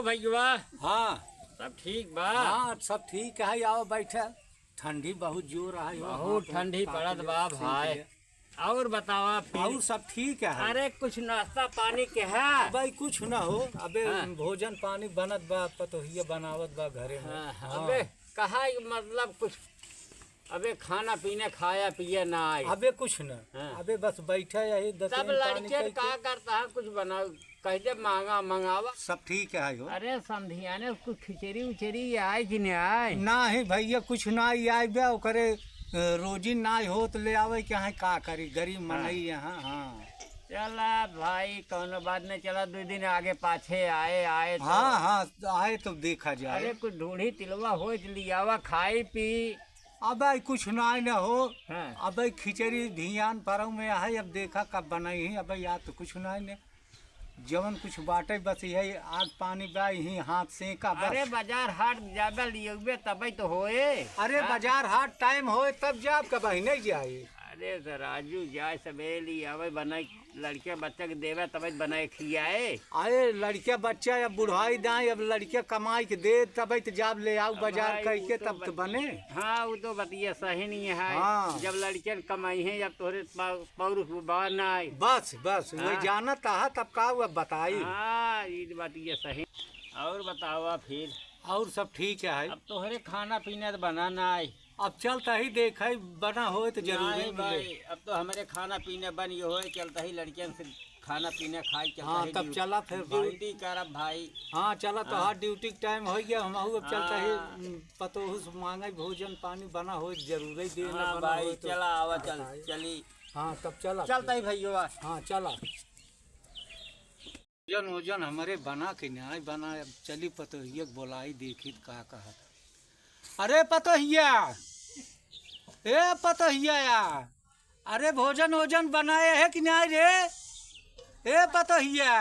भैया। हाँ सब ठीक बा। हाँ सब ठीक है। आओ बैठे। ठंडी बहुत जोर है। बहुत ठंडी पड़त बा भाई। और बतावा फिर। और सब ठीक है। अरे कुछ नाश्ता पानी के है भाई कुछ ना हो। अबे हाँ। भोजन पानी बनत बा, पतोहिया बनावत बा घरे में। हाँ। अबे कहा मतलब कुछ अबे खाना पीना खाया पिया ना आए। अबे कुछ ना। हाँ। अबे बस बैठे यही सब लड़के का करता है कुछ बनाओ कहते मांगा मंगावा। सब ठीक है हो। अरे समधिया ने कुछ खिचड़ी उचड़ी आए कि नहीं आए? ना ही भैया कुछ ना आए बे ओकरे रोजी ना हो तो ले आवे क्या है का करी गरीब मनई यहाँ। हाँ चला भाई कोनो बात नहीं। चला 2 दिन आगे पाछे आए तो। हाँ हाँ आए तो देखा जाए। अरे कुछ ढूढ़ी तिलवा हो लियावा खाई पी। अब कुछ ना हो। हाँ। अब खिचड़ी धियान परव में है। अब देखा कब बनाई है। अब याद तो कुछ ना जवन कुछ बाटे बस यही आग पानी बा यही हाथ से का बस। अरे बाजार हाट जाबे लियोगे तब तो होए। अरे बाजार हाट टाइम होए तब जाब कब नहीं जाए। अरे तो राजू जाए सबेली आवे बनाई लड़के बच्चा के देवे तब बनाए खियाए। अरे लड़के बच्चा अब बुढ़ाई दाए अब लड़के कमाई के दे तब तो जाब ले आओ बाजार कह के तब तो बने। हाँ वो तो बतिया सही नहीं है। हाँ। जब लड़के कमाई है जब तोरे पौरुष बार ना आए। बस बस हाँ। वही जाना था तब का हुआ बताई। हाँ ये बतिया सही। और बतावा फिर। और सब ठीक है। अब तोहरे खाना पीना तो बनाना आए। अब चलता ही देखा बना हो तो जरूर नहीं भाई मिले। अब तो हमारे खाना पीना बन ये हो चलता ही लड़कियन से खाना पीना खाई चलता हाँ ही तब चला फिर भाई। ड्यूटी करब भाई। हाँ चला तो हाँ ड्यूटी टाइम हो गया। हम अब चलता हाँ। ही पतोहू से मांगे भोजन पानी बना हो जरूर ही देना हाँ बना भाई हो तो। चला आवा चल चली। हाँ तब चला चलता ही भैया। हाँ चला। भोजन वोजन हमारे बना के न्याय बना। अब चली पतोहिया बोलाई देखी का कहा था। अरे पतोहिया ए पतोहिया यार। अरे भोजन वोजन बनाए है कि नहीं रे। ए पतोहिया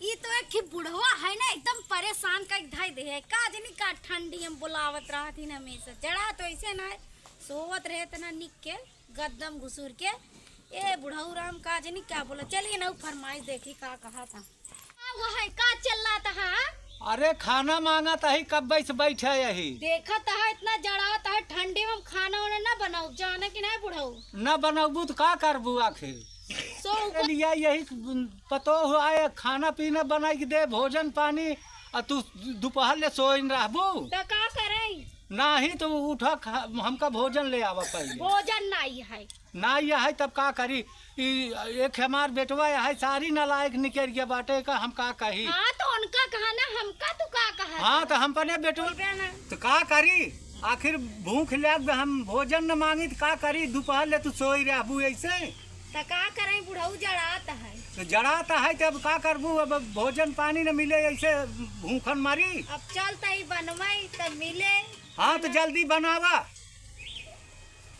ये तो एक ही बुढ़वा है ना एकदम परेशान का धाई दे है का जनी का ठंडी हम बुलावत रहा थी ना हमेशा जड़ा तो ऐसे ना सोवत रहे तना निक के गद्दम घुसूर के। ए बुढ़ऊ राम का जनी क्या बोला चलिए ना फरमाइश देखी का कहा था। वो है का चल रहा था। हाँ? अरे खाना मांगा था ही कब से बैठे यही। देखा था इतना जड़ा था ठंडी में हम खाना वाना ना बनाऊ जाना कि नहीं बुढ़ऊ न बनाबू तो का करबू आखिर। सो लिया यही पतो हुआ है खाना पीना बना के दे भोजन पानी और तू दोपहर ले सोइन रहबू। तो का करें ना ही तो उठा हमका भोजन ले आवा पहले। भोजन नहीं है ना यह है तब का करी। एक हमार बेटवा है सारी नालायक निकल गया बाटे का हम का कही। हाँ तो उनका कहा ना हमका तो का कहा। हाँ तो हम पने बेटवा तो का करी। आखिर भूख लग हम भोजन न मांगी तो का करी। दोपहर ले तू सोई रहबू ऐसे तो का करें बुढ़ऊ जड़ाता है। तो जड़ाता है तब का करबू। अब भोजन पानी न मिले ऐसे भूखन मारी। अब चलता ही बनवाई तब मिले। हाँ तो जल्दी बनावा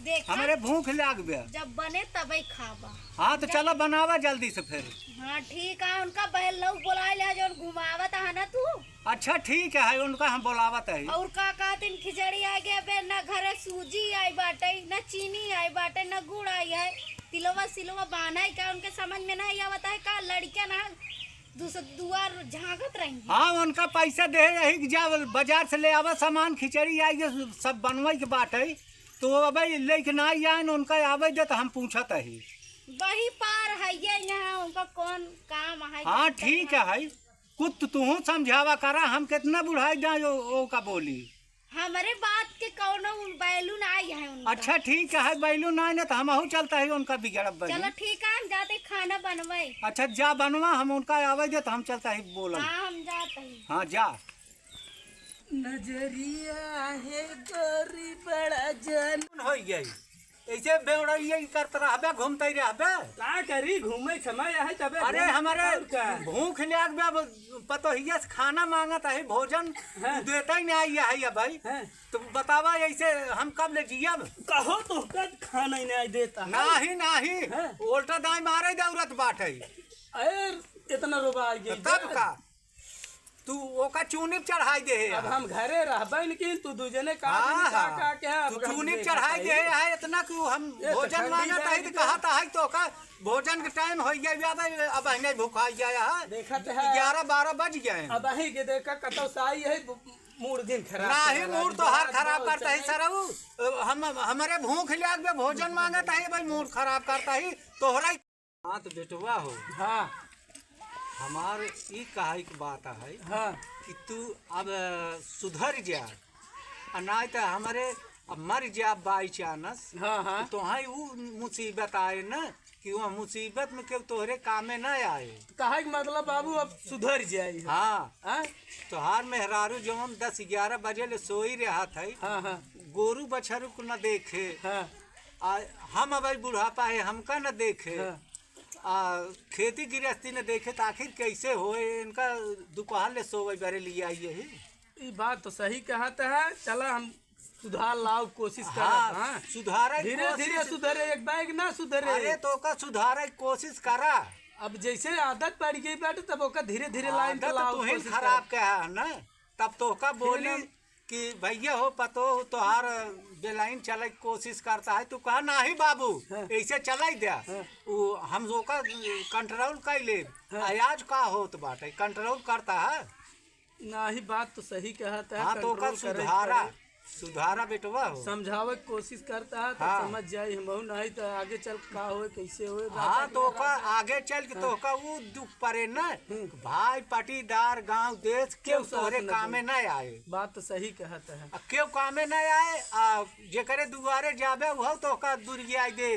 देखा हमारे भूख लग गया। जब बने तभी खाबा। हाँ तो चलो बनावा जल्दी से फिर। हाँ ठीक है उनका बहन लोग बुला ले जो घुमावत है ना तू। अच्छा ठीक है उनका हम बुलावत है। और का कहते खिचड़ी आ गया बे न घरे सूजी आई बाटे न चीनी आई बाटे न गुड़ आई है। तिलवा सिलवा बाना है का उनके समझ में नहीं आवता है का लड़कियां ना दुआर झांकत रही। हाँ उनका पैसा दे यही जा बाजार से ले आवा सामान खिचड़ी आई सब बनवाई के बात है तो अब लेके ना आए उनका आवे दे तो हम पूछत है। वही पार है ये यहाँ उनका कौन काम है। हाँ ठीक है कुछ तू समझावा करा हम कितना बुढ़ाई जाए ओ का बोली। हमारे बात के कौनो बैलू नहीं है उनका। अच्छा ठीक है बैलू ना तो हम चलता है उनका बिगड़। चलो ठीक है हम जाते खाना बनवाए। अच्छा जा बनवा हम उनका आवे दे तो हम चलता है बोला। हाँ हम जाते हैं। हाँ जा। नजरिया है गोरी बड़ा जन हो गई ऐसे बेवड़िया करते रहबे घूमते रहबे का करी घूमे समय है तबे। अरे हमारे भूख लग पतोहिया से खाना मांगत है भोजन देता ही नहीं है भाई। तो बतावा ऐसे हम कब ले जियब। कहो तो कद खाना ही नहीं देता है। नाही उल्टा दाई मारे दौरत बाटे। अरे इतना रुपा आ गई तब का तू ओका चूनी चढ़ाई दे अब हम घरे रहबे लेकिन तू दूजने का हाँ, का के है तू चूनी चढ़ाई दे है इतना कि हम ये तो भोजन ठंडी मांगत है जाएगी तो कहता है तो का भोजन के टाइम हो गया अब हमें भूखा गया है देखत है 11-12 बज गए हैं। अब अही के देखा कतो साई है मूड दिन खराब नहीं करेला। मूड तो हर खराब बहुत करता है सर हम हमारे भूख लियाग में भोजन मांगता है भाई मूड खराब करता है तोहरा हाँ तो बेटवा हो हाँ हमार ई कहे की बात है हाँ कि तू अब सुधर जा और नहीं तो हमारे अब मर जा बाई चानस हाँ हाँ तो वो मुसीबत आए ना कि वह मुसीबत में क्यों तोहरे कामे ना आए। कहे के मतलब बाबू अब सुधर जाई हाँ हाँ तोहार मेहरारू जो हम 10-11 बजे ले सोई रहा था हाँ हाँ गोरू बछरू को न देखे हाँ हम अब बुढ़ापा है हमका न देखे हाँ। खेती गृहस्थी न देखे तो आखिर कैसे होए इनका दुकान ले सोवे बरे लिए आइए ही। ये बात तो सही कहता है चला हम सुधार लाओ कोशिश कर हाँ सुधारे धीरे धीरे सुधरे एक बैग ना सुधरे अरे तो का सुधारे कोशिश करा अब जैसे आदत पड़ गई बाटे तब ओका धीरे धीरे लाइन आदत चलाओ तू ही कोशिश खराब कर। कहा है ना तब तो का बोली फिर कि भैया हो पतो तोहार बेलाइन चले कोशिश करता है तू कहा नहीं बाबू ऐसे चलाई दिया वो हम ओका कंट्रोल कर ले आज का होत बाटे कंट्रोल करता है ना ही बात तो सही कहता है हाँ तो का कंट्रोल करे सुधारा पड़े। सुधारा बेटवा हो समझावे की कोशिश करता है तो हाँ। समझ जाए हम नहीं तो आगे चल का होए कैसे होए हाँ तो का आगे चल के तो का वो दुख पड़े न भाई पटीदार गांव देश क्यों साथ तोरे न कामे न आए बात तो सही कहता है क्यों कामे न आए जेकरे दुआरे जाबे वो तो का दुर्गिया दे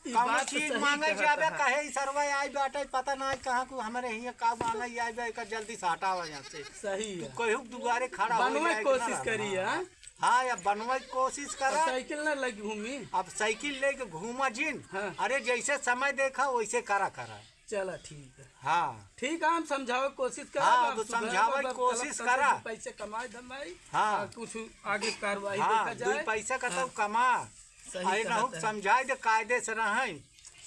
ई कौनो बात तो चीज सही मांगे कहता जाबे है। कहे सरवा आई बाटे पता ना कहाँ को हमारे यहाँ का मांगे आए का जल्दी से हटावा यहाँ से सही है कहू दुआरे खड़ा हो बनवे जाए कोशिश करी है हाँ या बनवे की कोशिश करा साइकिल न लगी घूमी अब साइकिल लेके घूमा जिन हाँ। अरे जैसे समय देखा वैसे करा चला ठीक है हाँ ठीक है हम समझावे की कोशिश कर हाँ, तो समझावे की कोशिश करा। पैसे कमाए धमाई हाँ। कुछ आगे कार्रवाई हाँ देखा 2 जाए पैसा का तो कमा सही अरे कहता नहु है। समझाए दे कायदे से रहें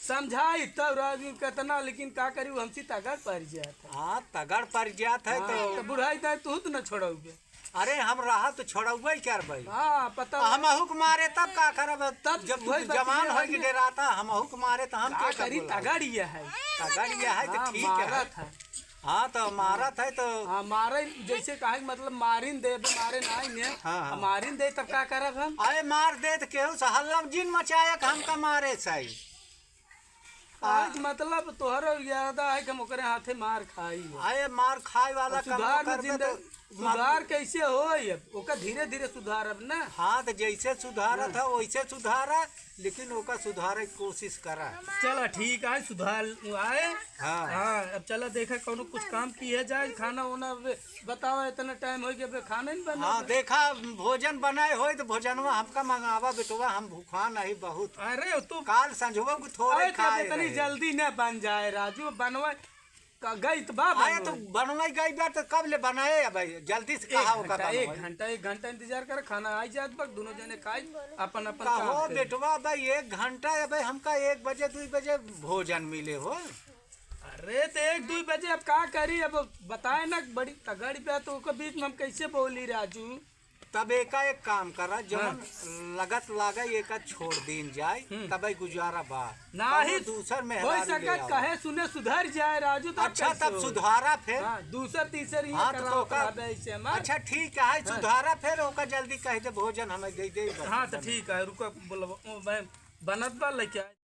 समझाई तब राजू कितना लेकिन का करी हमसी तगड़ पड़ जाता हाँ तगड़ पड़ जात है तो तो बुढ़ाई तो तू तो न छोड़ोगे अरे हम रहा तो छोड़बै कर भाई हाँ पता हम हुक मारे तब का करब तब जब वही तू जवान बतिया हो के डराता हम हुक मारे तो हम का क्या करी करी तगड़ ये है तगड़ ये है तो हाँ, ठीक मारा है था हाँ तो मारा था तो हाँ मारे जैसे कहा मतलब मारिन दे मारे नहीं ने हाँ। मारिन दे तब का करब हम अरे मार दे तो केहू से हल्ला जिन मचाया हम का मारे सही आज मतलब तोहर ज्यादा है कि हम ओकरे हाथे मार खाई है। अरे मार खाए वाला काम सुधार में करबे जिंदगी तो सुधार कैसे हो ओका धीरे धीरे सुधार अब ना हाँ तो जैसे सुधारा था वैसे सुधारा लेकिन ओका सुधारे की कोशिश करा चलो ठीक है सुधार आए हाँ हाँ अब चलो देखा कौनो कुछ काम किया जाए खाना वाना बताओ इतना टाइम हो गया खाना नहीं बना हाँ देखा भोजन बनाए हो तो भोजनवा हमका मंगावा बेटवा हम भूखा नहीं बहुत अरे तू काल संझवा को थोड़े अरे तब खाए इतनी रहे। जल्दी न बन जाए राजू बनवा गई तो बाबा आए तो बनवाई गई बार तो कब ले बनाए या भाई जल्दी से कहा होगा एक घंटा इंतजार कर खाना आई जात बक दोनों जने खाई अपन अपन कहो काम करे। बेटवा भाई 1 घंटा या भाई हमका 1 बजे 2 बजे भोजन मिले हो अरे तो 1-2 बजे अब का करी अब बताए ना बड़ी तगड़ी पे तो ओके बीच में हम कैसे बोली राजू तब एक काम करा जब लगत लागा एक छोड़ दिन जाए तब गुजारा बा नहीं दूसर में हो सकत कहे सुने सुधर जाए राजू तो अच्छा तब सुधारा फिर हाँ दूसर तीसर हाँ ये तो कराओ का कराबे ऐसे हमार अच्छा ठीक है सुधारा फिर ओका जल्दी कह दे भोजन हमें दे दे बस। हाँ तो ठीक है रुको बोलो बनत बा लेके आए